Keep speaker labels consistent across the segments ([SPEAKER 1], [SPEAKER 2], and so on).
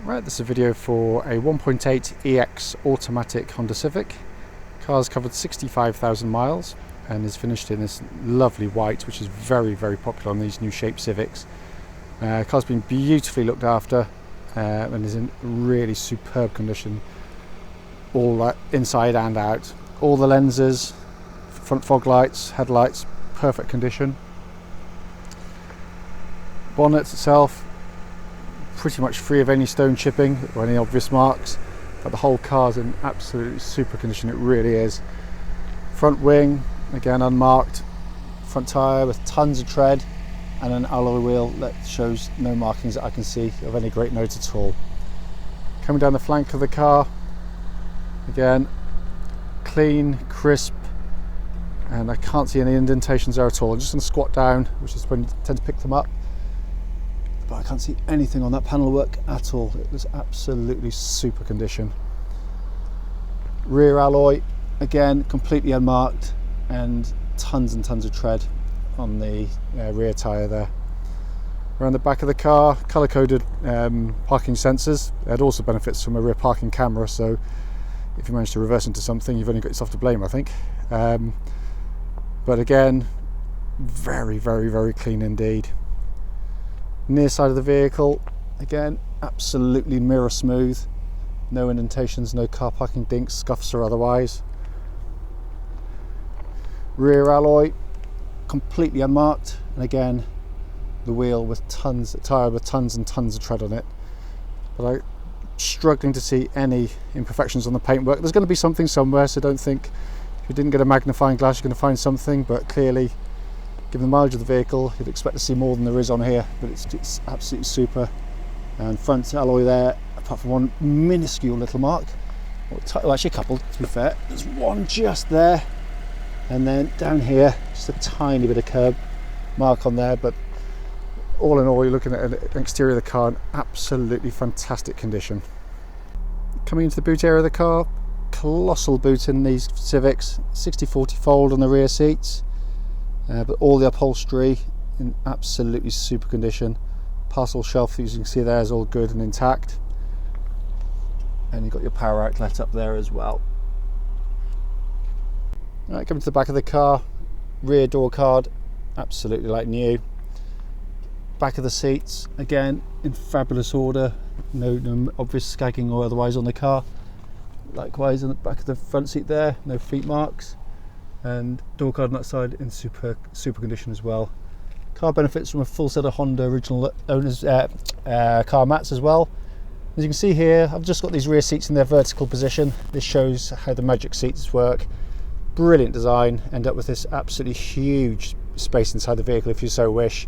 [SPEAKER 1] Right, this is a video for a 1.8 EX automatic Honda Civic. Car's covered 65,000 miles and is finished in this lovely white, which is very, very popular on these new shaped Civics. Car's been beautifully looked after and is in really superb condition, all that inside and out. All the lenses, front fog lights, headlights, perfect condition. Bonnet itself, pretty much free of any stone chipping or any obvious marks, but the whole car's in absolutely super condition. It really is. Front wing, again unmarked. Front tyre with tons of tread and an alloy wheel that shows no markings that I can see of any great note at all. Coming down the flank of the car, again clean, crisp, and I can't see any indentations there at all. I'm just going to squat down, which is when you tend to pick them up, but I can't see anything on that panel work at all. It was absolutely super condition. Rear alloy, again completely unmarked, and tons of tread on the rear tyre there. Around the back of the car, colour-coded parking sensors. It also benefits from a rear parking camera, so if you manage to reverse into something, you've only got yourself to blame, I think. But again, very clean indeed. Near side of the vehicle, again absolutely mirror smooth, no indentations, no car parking dinks, scuffs or otherwise. Rear alloy completely unmarked, and again the wheel with tyre with tons and tons of tread on it, but I'm struggling to see any imperfections on the paintwork. There's going to be something somewhere, so don't think if you didn't get a magnifying glass you're going to find something, but clearly, given the mileage of the vehicle, you'd expect to see more than there is on here, but it's absolutely super. And front alloy there, apart from one minuscule little mark, well actually a couple to be fair, there's one just there, and then down here just a tiny bit of curb mark on there, but all in all you're looking at an exterior of the car in absolutely fantastic condition. Coming into the boot area of the car, colossal boot in these Civics, 60/40 fold on the rear seats. But all the upholstery in absolutely super condition. Parcel shelf, as you can see there, is all good and intact. And you've got your power outlet up there as well. Right, coming to the back of the car, rear door card, absolutely like new. Back of the seats, again in fabulous order, no obvious skagging or otherwise on the car. Likewise on the back of the front seat there, no feet marks. And door card on that side in super condition as well. Car benefits from a full set of Honda original owners car mats as well. As you can see here, I've just got these rear seats in their vertical position. This shows how the magic seats work. Brilliant design. End up with this absolutely huge space inside the vehicle if you so wish.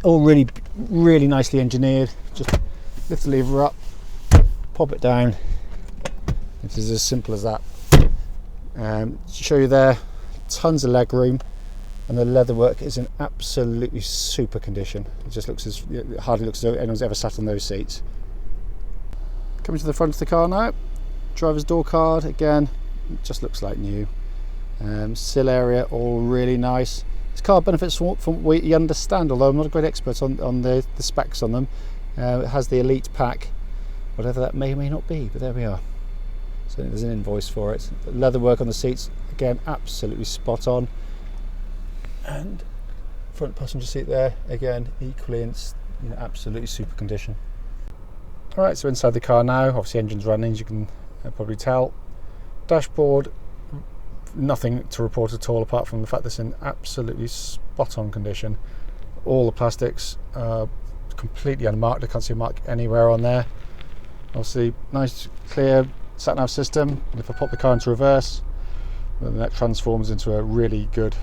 [SPEAKER 1] All really nicely engineered. Just lift the lever up, pop it down. It is as simple as that. To show you there, tons of leg room, and the leatherwork is in absolutely super condition. It just looks it hardly looks as though anyone's ever sat on those seats. Coming to the front of the car now, driver's door card, again, it just looks like new. Sill area, all really nice. This car benefits from what we understand, although I'm not a great expert on the specs on them. It has the Elite pack, whatever that may or may not be, but there we are. So there's an invoice for it. Leather work on the seats, again absolutely spot on. And front passenger seat there, again equally in absolutely super condition. Alright, so inside the car now, obviously engine's running as you can probably tell. Dashboard, nothing to report at all apart from the fact that it's in absolutely spot on condition. All the plastics are completely unmarked, I can't see a mark anywhere on there. Obviously nice clear sat-nav system. If I pop the car into reverse, then that transforms into a really good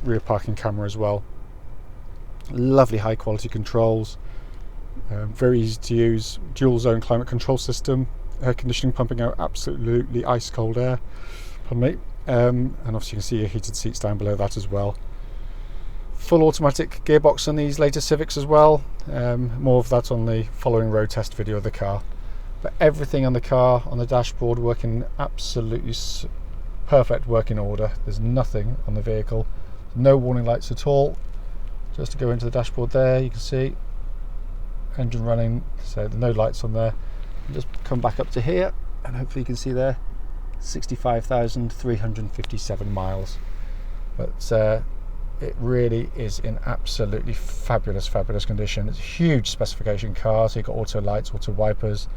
[SPEAKER 1] rear parking camera as well. Lovely high quality controls, very easy to use, dual zone climate control system, air conditioning pumping out absolutely ice cold air, pardon me, and obviously you can see your heated seats down below that as well. Full automatic gearbox on these later Civics as well, more of that on the following road test video of the car. But everything on the car, on the dashboard, working absolutely perfect working order. There's nothing on the vehicle, no warning lights at all. Just to go into the dashboard there, you can see engine running, so no lights on there. Just come back up to here, and hopefully you can see there 65,357 miles. But it really is in absolutely fabulous condition. It's a huge specification car, so you've got auto lights, auto wipers,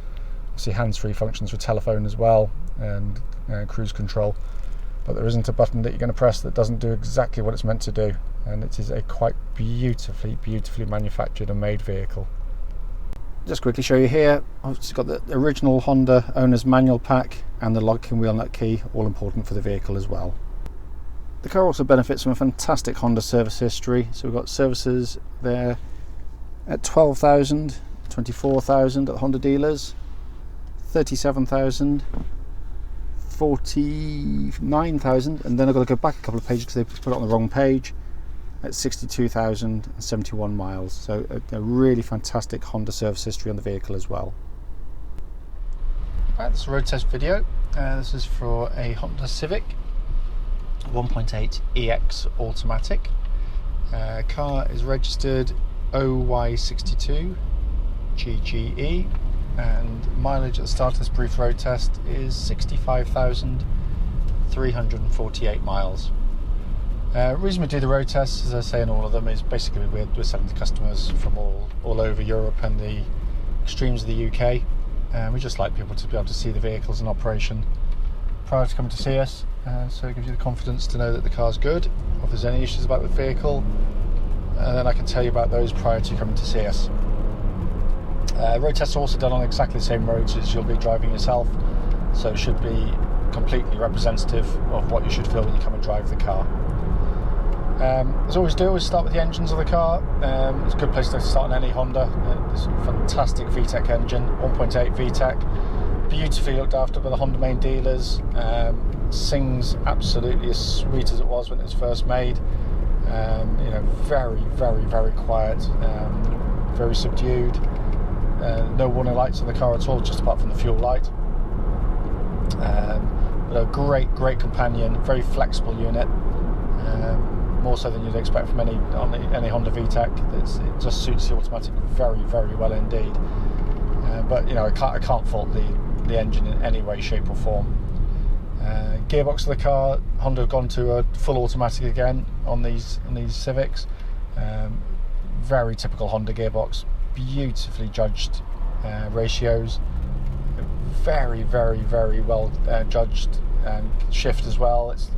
[SPEAKER 1] obviously hands-free functions for telephone as well, and cruise control. But there isn't a button that you're going to press that doesn't do exactly what it's meant to do, and it is a quite beautifully manufactured and made vehicle. Just quickly show you here, I've just got the original Honda owner's manual pack and the locking wheel nut key, all important for the vehicle as well. The car also benefits from a fantastic Honda service history, so we've got services there at 12,000, 24,000 at Honda dealers, 37,000, 49,000, and then I've got to go back a couple of pages because they put it on the wrong page, at 62,071 miles. So a really fantastic Honda service history on the vehicle as well. Right, this is a road test video. This is for a Honda Civic 1.8 EX automatic. Car is registered OY62GGE, and mileage at the start of this brief road test is 65,348 miles. Reason we do the road tests, as I say in all of them, is basically we're selling to customers from all over Europe and the extremes of the UK, and we just like people to be able to see the vehicles in operation prior to coming to see us, so it gives you the confidence to know that the car's good. If there's any issues about the vehicle, then I can tell you about those prior to coming to see us. Road tests are also done on exactly the same roads as you'll be driving yourself, so it should be completely representative of what you should feel when you come and drive the car. As always do, always start with the engines of the car. It's a good place to start on any Honda. This fantastic VTEC engine, 1.8 VTEC, beautifully looked after by the Honda main dealers. Sings absolutely as sweet as it was when it was first made. Very quiet, very subdued. No warning lights on the car at all, just apart from the fuel light. But a great companion, very flexible unit. More so than you'd expect from any Honda VTEC. It just suits the automatic very well indeed. But I can't fault the engine in any way, shape or form. Gearbox of the car, Honda have gone to a full automatic again on these Civics. Very typical Honda gearbox, beautifully judged ratios, very well judged shift as well. It's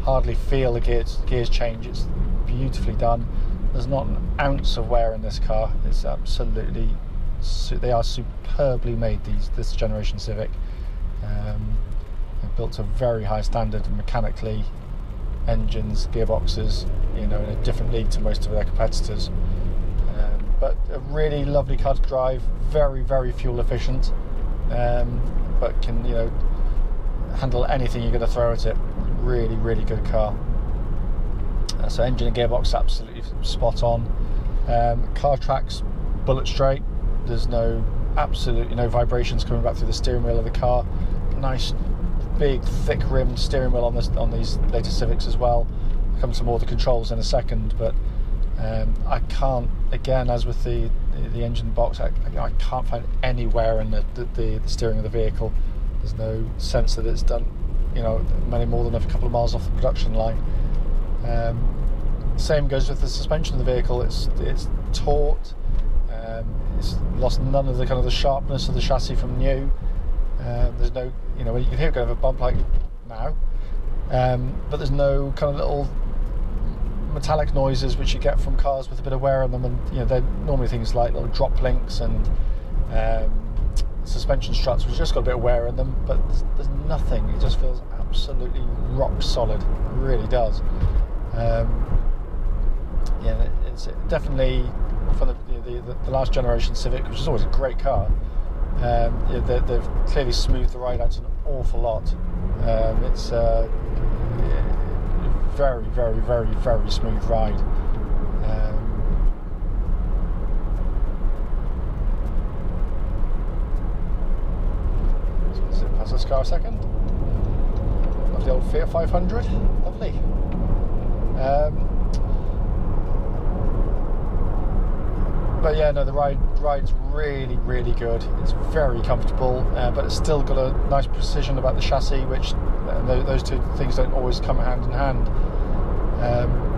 [SPEAKER 1] hardly feel the gears change. It's beautifully done. There's not an ounce of wear in this car. It's absolutely, they are superbly made, this generation Civic. They're built to a very high standard mechanically, engines, gearboxes, in a different league to most of their competitors. But a really lovely car to drive, very fuel efficient, but can handle anything you're going to throw at it. Really good car. So engine and gearbox absolutely spot on. Car tracks bullet straight. There's absolutely no vibrations coming back through the steering wheel of the car. Nice big thick rimmed steering wheel on these later Civics as well. I'll come to more of the controls in a second, but I can't, again, as with the engine box, I can't find anywhere in the steering of the vehicle. There's no sense that it's done many more than a couple of miles off the production line. Same goes with the suspension of the vehicle. It's taut. It's lost none of the kind of the sharpness of the chassis from new. There's no, you can hear it going over a bump like now, but there's no kind of little metallic noises which you get from cars with a bit of wear on them, and they're normally things like little drop links and suspension struts which just got a bit of wear in them, but there's nothing. It just feels absolutely rock solid. It really does. It's definitely from the last generation Civic, which is always a great car. They've clearly smoothed the ride out an awful lot. It's very smooth ride. Pass this car a second. Love the old Fiat 500. Lovely. But yeah, no, the ride ride's really, really good. It's very comfortable, but it's still got a nice precision about the chassis, which those two things don't always come hand in hand.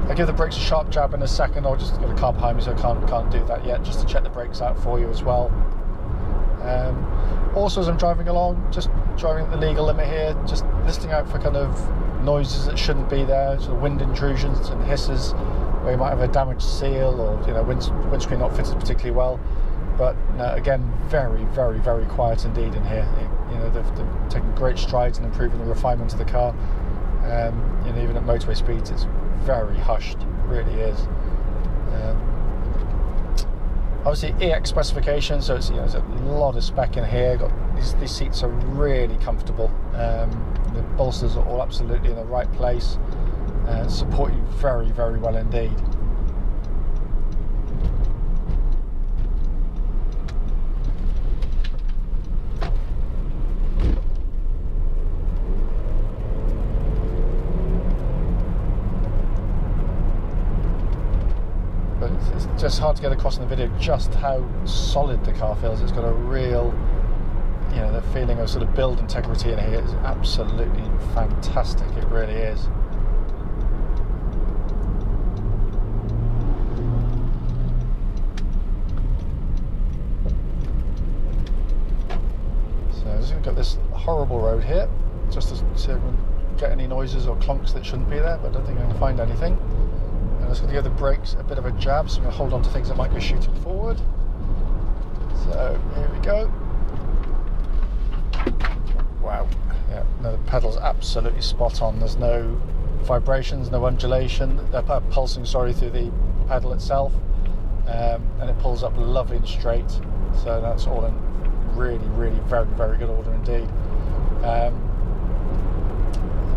[SPEAKER 1] I'll give the brakes a sharp jab in a second. I've just got a car behind me, so I can't do that yet, just to check the brakes out for you as well. Also, as I'm driving along, just driving at the legal limit here, just listening out for kind of noises that shouldn't be there, sort of wind intrusions and hisses, where you might have a damaged seal, or windscreen not fitted particularly well. But again, very, very, very quiet indeed in here. They've taken great strides in improving the refinement of the car. Even at motorway speeds, it's very hushed, really is. Obviously EX specification, so it's there's a lot of spec in here. These seats are really comfortable. The bolsters are all absolutely in the right place, support you very, very well indeed. It's just hard to get across in the video just how solid the car feels. It's got a real, the feeling of sort of build integrity in here is absolutely fantastic. It really is. So I'm just going to get this horrible road here, just to see if I can get any noises or clunks that shouldn't be there, but I don't think I can find anything. I'm just going to give the brakes a bit of a jab, so I'm going to hold on to things that might go shooting forward. So here we go. Wow, yeah, no, the pedal's absolutely spot on. There's no vibrations, no undulation, pulsing, sorry, through the pedal itself, and it pulls up lovely and straight. So that's all in really, really very, very good order indeed.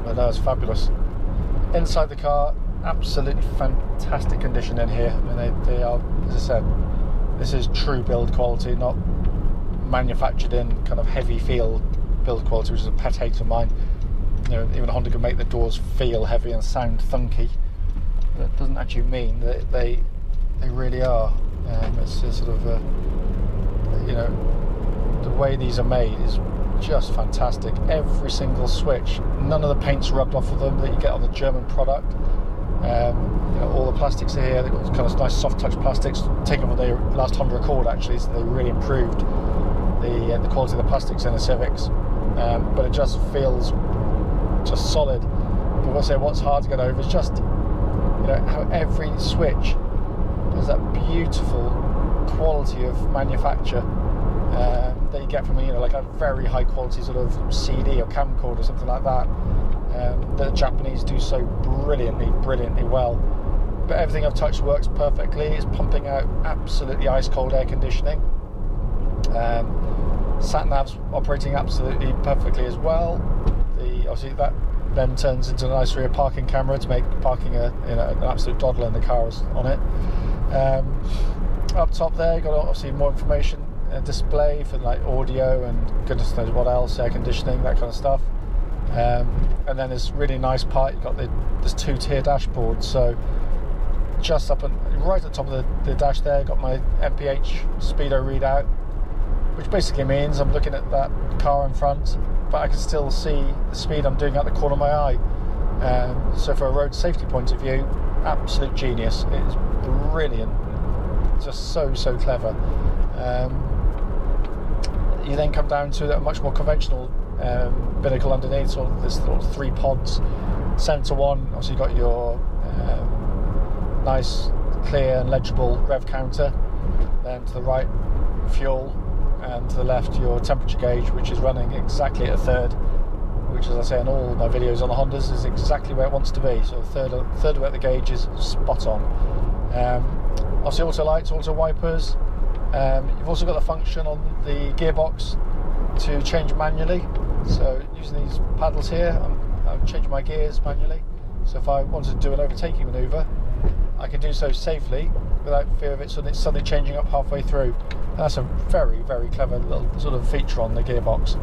[SPEAKER 1] But that was fabulous. Inside the car, absolutely fantastic condition in here. I mean, they are, as I said, this is true build quality, not manufactured in kind of heavy feel build quality, which is a pet hate of mine. Even Honda can make the doors feel heavy and sound thunky. That doesn't actually mean that they really are. It's sort of the way these are made is just fantastic. Every single switch, none of the paint's rubbed off of them that you get on the German product. All the plastics are here. They've got kind of nice soft touch plastics taken from the last Honda Accord actually, so they really improved the quality of the plastics in the Civics. But it just feels just solid. But I'll say what's hard to get over is just how every switch has that beautiful quality of manufacture that you get from like a very high quality sort of CD or camcorder or something like that. The Japanese do so brilliantly well. But everything I've touched works perfectly. It's pumping out absolutely ice cold air conditioning. Sat nav's operating absolutely perfectly as well. Obviously that then turns into a nice rear parking camera to make parking an absolute doddle in the cars on it. Up top there, you've got obviously more information display for like audio and goodness knows what else, air conditioning, that kind of stuff. And then this really nice part, you've got this two-tier dashboard. So just up and right at the top of the dash there, got my MPH speedo readout, which basically means I'm looking at that car in front, but I can still see the speed I'm doing out the corner of my eye. So for a road safety point of view, absolute genius. It is brilliant, just so clever. You then come down to a much more conventional binnacle underneath, so there's sort of 3 pods. Centre one, obviously you've got your nice, clear and legible rev counter. Then to the right, fuel, and to the left, your temperature gauge, which is running exactly at a third, which, as I say in all my videos on the Hondas, is exactly where it wants to be. So the third away at the gauge is spot on. Obviously auto lights, auto wipers. You've also got the function on the gearbox to change manually. So using these paddles here, I'm changing my gears manually. So if I wanted to do an overtaking manoeuvre, I can do so safely without fear of it suddenly changing up halfway through. And that's a very clever little sort of feature on the gearbox.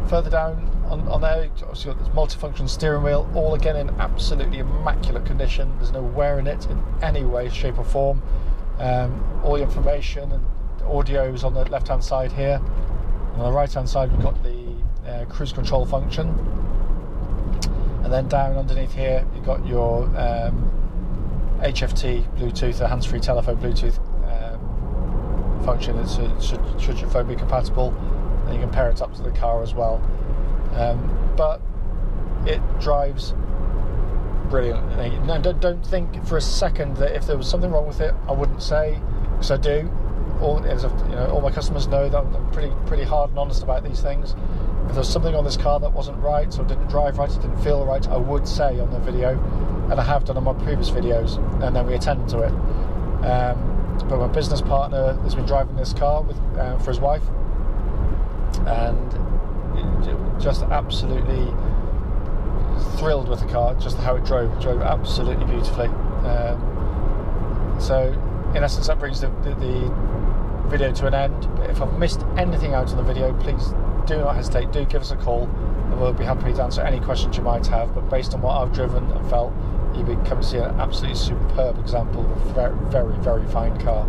[SPEAKER 1] Further down on there, obviously got this multifunction steering wheel, all again in absolutely immaculate condition. There's no wear in it in any way, shape or form. All the information and audio is on the left hand side here, and on the right hand side we've got the cruise control function, and then down underneath here you've got your HFT Bluetooth, the hands-free telephone Bluetooth function. Should your phone be compatible, and you can pair it up to the car as well. But it drives brilliant. No, don't think for a second that if there was something wrong with it, I wouldn't say, because I do. All my customers know that I'm pretty hard and honest about these things. If there's something on this car that wasn't right, or didn't drive right, or didn't feel right, I would say on the video, and I have done on my previous videos, and then we attend to it. But my business partner has been driving this car for his wife, and just absolutely thrilled with the car, just how it drove absolutely beautifully. So in essence that brings the video to an end. But if I've missed anything out on the video, please do not hesitate, do give us a call, and we'll be happy to answer any questions you might have. But based on what I've driven and felt, you'll be coming to see an absolutely superb example of a very, very, very fine car.